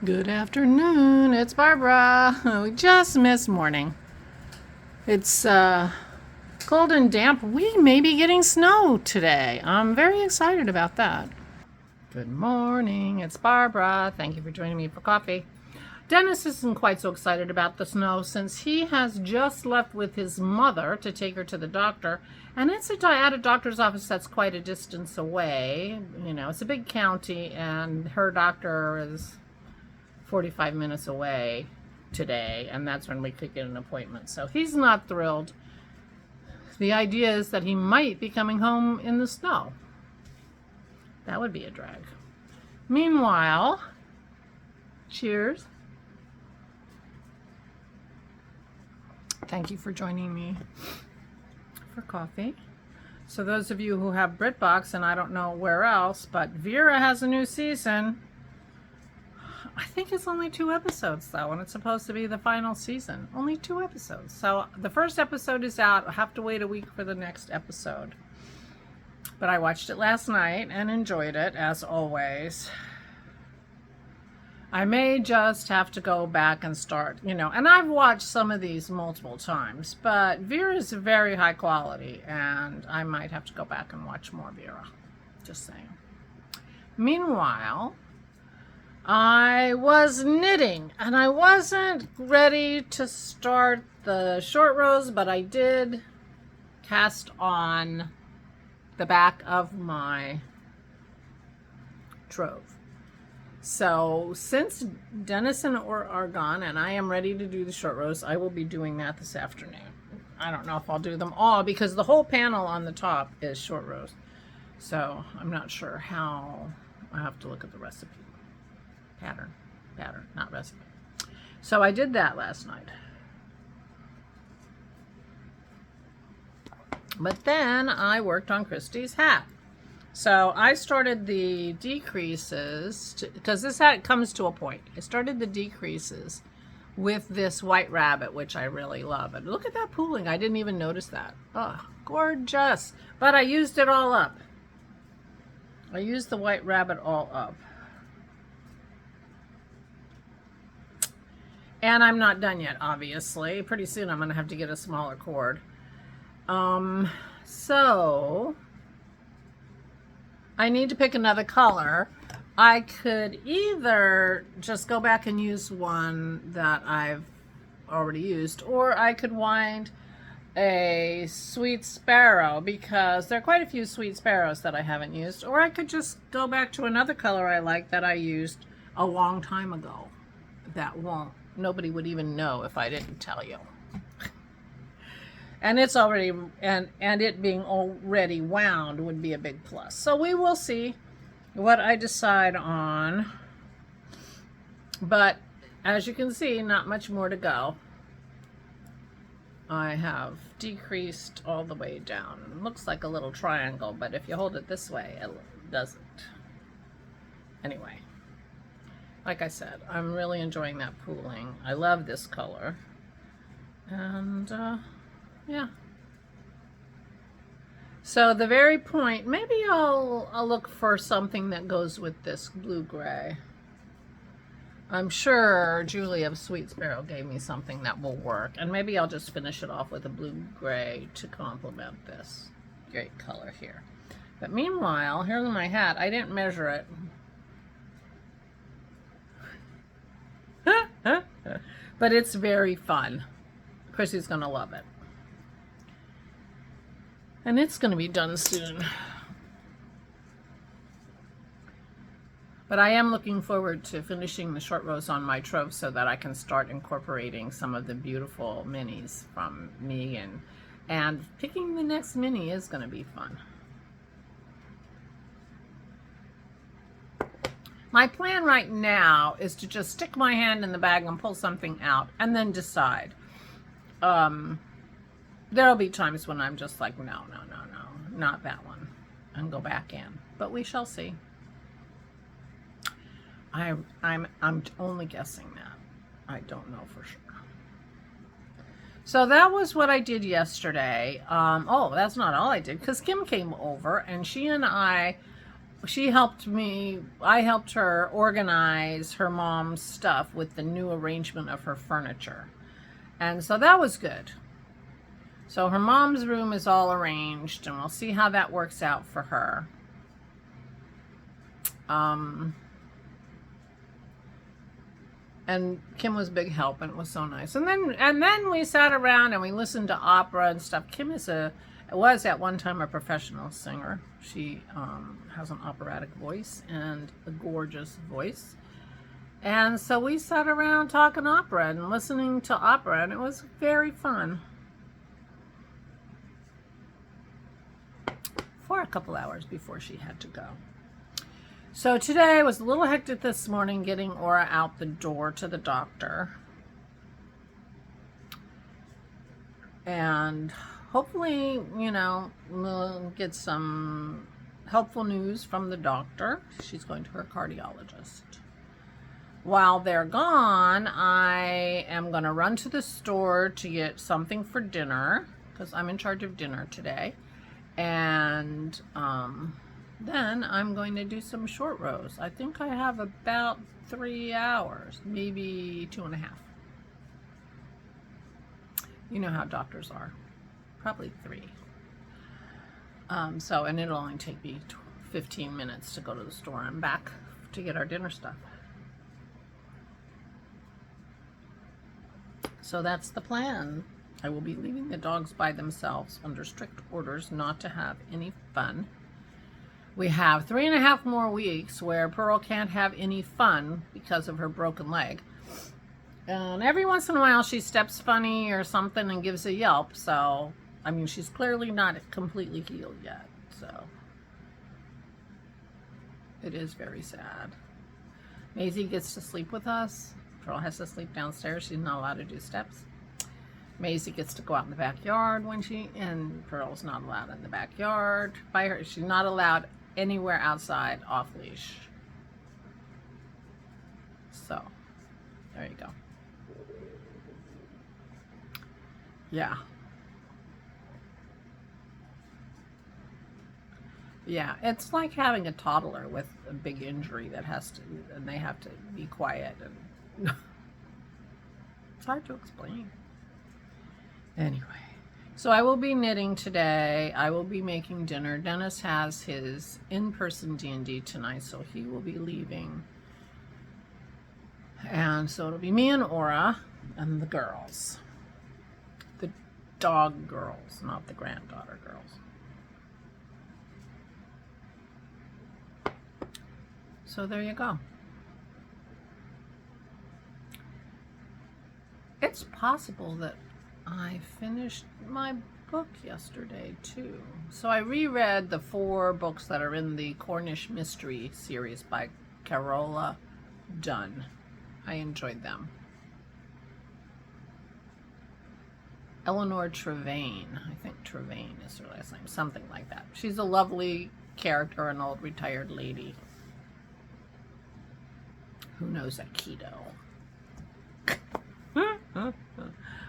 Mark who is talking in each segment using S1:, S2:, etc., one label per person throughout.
S1: Good afternoon, it's Barbara. We just missed morning. It's cold and damp. We may be getting snow today. I'm very excited about that. Good morning, it's Barbara. Thank you for joining me for coffee. Dennis isn't quite so excited about the snow since he has just left with his mother to take her to the doctor. And it's at a doctor's office that's quite a distance away. You know, it's a big county and her doctor is 45 minutes away today, and that's when we could get an appointment. So he's not thrilled. The idea is that he might be coming home in the snow. That would be a drag. Meanwhile, cheers. Thank you for joining me for coffee. So those of you who have BritBox, and I don't know where else, but Vera has a new season. I think it's only 2 episodes though, and it's supposed to be the final season. Only 2 episodes. So the first episode is out. I have to wait a week for the next episode. But I watched it last night and enjoyed it as always. I may just have to go back and start, and I've watched some of these multiple times, but Vera is very high quality and I might have to go back and watch more Vera. Just saying. Meanwhile, I was knitting and I wasn't ready to start the short rows, but I did cast on the back of my trove. So since Dennis and Or are gone and I am ready to do the short rows, I will be doing that this afternoon. I don't know if I'll do them all because the whole panel on the top is short rows. So I'm not sure how. I have to look at the recipe. Pattern, not recipe. So I did that last night. But then I worked on Kristi's hat. So I started the decreases, because this hat comes to a point. I started the decreases with this white rabbit, which I really love. And look at that pooling. I didn't even notice that. Oh, gorgeous. But I used it all up. I used the white rabbit all up. And I'm not done yet, obviously. Pretty soon I'm going to have to get a smaller cord. So I need to pick another color. I could either just go back and use one that I've already used, or I could wind a sweet sparrow because there are quite a few sweet sparrows that I haven't used, or I could just go back to another color I like that I used a long time ago. Nobody would even know if I didn't tell you. And it's already, and it being already wound would be a big plus. So we will see what I decide on. But as you can see, not much more to go. I have decreased all the way down. It looks like a little triangle, but if you hold it this way, it doesn't. Anyway. Like I said, I'm really enjoying that pooling. I love this color. And, yeah. So the very point, maybe I'll look for something that goes with this blue-gray. I'm sure Julie of Sweet Sparrow gave me something that will work. And maybe I'll just finish it off with a blue-gray to complement this great color here. But meanwhile, here's my hat. I didn't measure it. But it's very fun. Kristi's gonna love it. And it's gonna be done soon. But I am looking forward to finishing the short rows on my trove so that I can start incorporating some of the beautiful minis from me, and picking the next mini is gonna be fun. My plan right now is to just stick my hand in the bag and pull something out and then decide. There'll be times when I'm just like, no, not that one, and go back in. But we shall see. I'm only guessing that. I don't know for sure. So that was what I did yesterday. Oh, that's not all I did, because Kim came over and she and I I helped her organize her mom's stuff with the new arrangement of her furniture. And so that was good. So her mom's room is all arranged, and we'll see how that works out for her. And Kim was a big help, and it was so nice. And then we sat around and we listened to opera and stuff. Kim was at one time a professional singer. She has an operatic voice and a gorgeous voice. And so we sat around talking opera and listening to opera, and it was very fun. For a couple hours before she had to go. So today was a little hectic this morning getting Aura out the door to the doctor. And hopefully, we'll get some helpful news from the doctor. She's going to her cardiologist. While they're gone, I am going to run to the store to get something for dinner, because I'm in charge of dinner today. And then I'm going to do some short rows. I think I have about 3 hours, maybe 2.5. You know how doctors are. Probably 3. And it'll only take me 15 minutes to go to the store and back to get our dinner stuff. So that's the plan. I will be leaving the dogs by themselves under strict orders not to have any fun. We have 3.5 more weeks where Pearl can't have any fun because of her broken leg. And every once in a while she steps funny or something and gives a yelp. So, she's clearly not completely healed yet. So, it is very sad. Maisie gets to sleep with us. Pearl has to sleep downstairs. She's not allowed to do steps. Maisie gets to go out in the backyard and Pearl's not allowed in the backyard by her. She's not allowed anywhere outside off leash. So, there you go. Yeah. Yeah, it's like having a toddler with a big injury and they have to be quiet, and it's hard to explain. Anyway, so I will be knitting today. I will be making dinner. Dennis has his in-person D&D tonight, so he will be leaving. And so it'll be me and Aura and the girls. The dog girls, not the granddaughter girls. So there you go. It's possible that I finished my book yesterday too. So I reread the 4 books that are in the Cornish Mystery series by Carola Dunn. I enjoyed them. Eleanor Trevane, I think Trevane is her last name, something like that. She's a lovely character, an old retired lady who knows Aikido.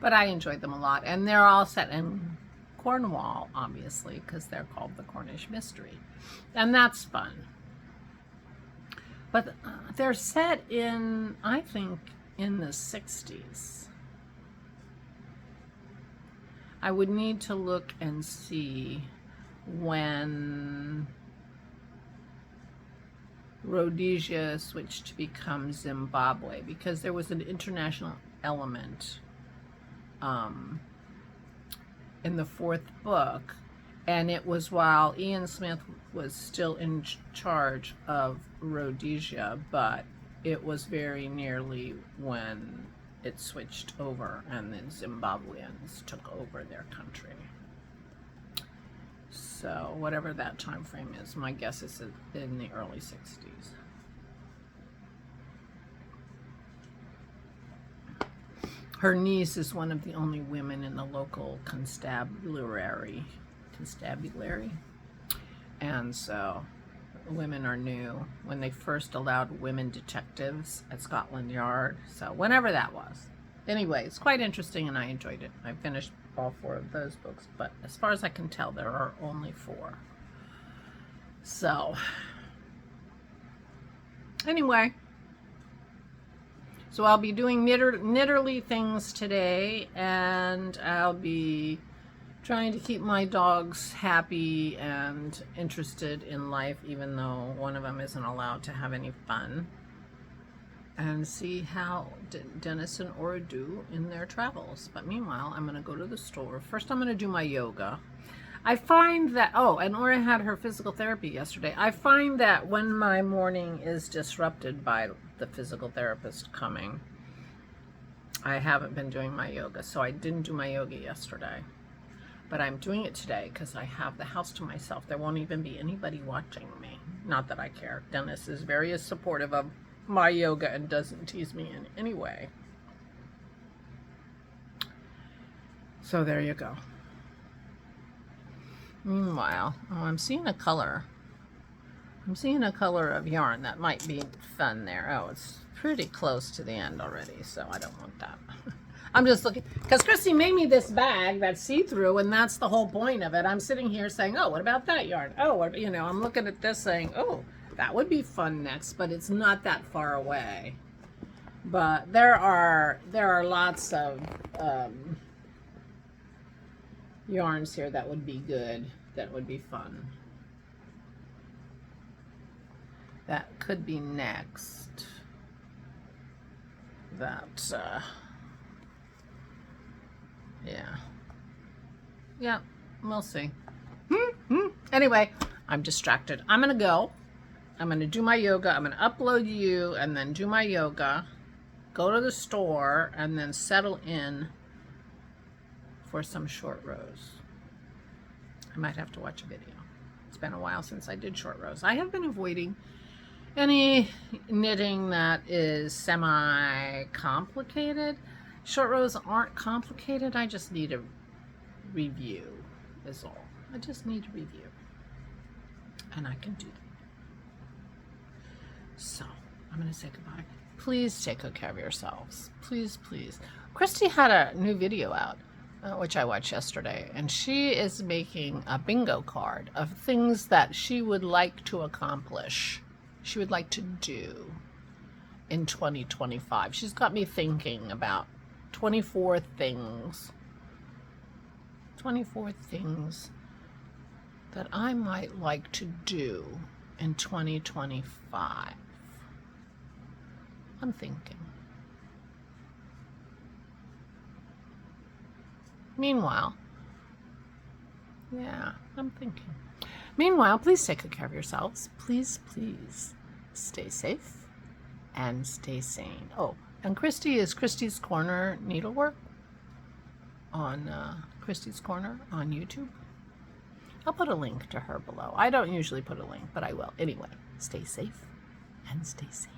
S1: But I enjoyed them a lot, and they're all set in Cornwall, obviously, because they're called the Cornish Mystery, and that's fun. But they're set in, I think, in the 60s. I would need to look and see when Rhodesia switched to become Zimbabwe, because there was an international element in the 4th book, and it was while Ian Smith was still in charge of Rhodesia, but it was very nearly when it switched over and the Zimbabweans took over their country. So whatever that time frame is, my guess is in the early 60s. Her niece is one of the only women in the local constabulary. And so women are new when they first allowed women detectives at Scotland Yard. So whenever that was. Anyway, it's quite interesting and I enjoyed it. I finished all 4 of those books, but as far as I can tell, there are only 4. So Anyway, so I'll be doing knitterly things today, and I'll be trying to keep my dogs happy and interested in life, even though one of them isn't allowed to have any fun, and see how Dennis and Aura do in their travels. But meanwhile, I'm going to go to the store. First, I'm going to do my yoga. I find that, oh, and Aura had her physical therapy yesterday. I find that when my morning is disrupted by the physical therapist coming, I haven't been doing my yoga. So I didn't do my yoga yesterday. But I'm doing it today because I have the house to myself. There won't even be anybody watching me. Not that I care. Dennis is very supportive of my yoga and doesn't tease me in any way. So there you go. Meanwhile, oh, I'm seeing a color. I'm seeing a color of yarn that might be fun there. Oh, it's pretty close to the end already, so I don't want that. I'm just looking, because Kristi made me this bag that's see-through, and that's the whole point of it. I'm sitting here saying, oh, what about that yarn? Oh, what, you know, I'm looking at this saying, oh, that would be fun next, but it's not that far away. But there are lots of yarns here that would be good, that would be fun. That could be next. That, yeah, we'll see. Anyway, I'm distracted. I'm gonna go. I'm gonna do my yoga. I'm gonna upload you and then do my yoga, go to the store, and then settle in for some short rows. I might have to watch a video. It's been a while since I did short rows. I have been avoiding any knitting that is semi-complicated. Short rows aren't complicated. I just need a review is all. I just need a review. And I can do that. So, I'm going to say goodbye. Please take good care of yourselves. Please, please. Kristi had a new video out, which I watched yesterday, and she is making a bingo card of things that she would like to accomplish. She would like to do in 2025. She's got me thinking about 24 things. 24 things that I might like to do in 2025. I'm thinking. Meanwhile, yeah, I'm thinking. Meanwhile, please take good care of yourselves. Please, please stay safe and stay sane. Oh, and Kristi is Kristi's Corner Needlework on Kristi's Corner on YouTube. I'll put a link to her below. I don't usually put a link, but I will. Anyway, stay safe and stay sane.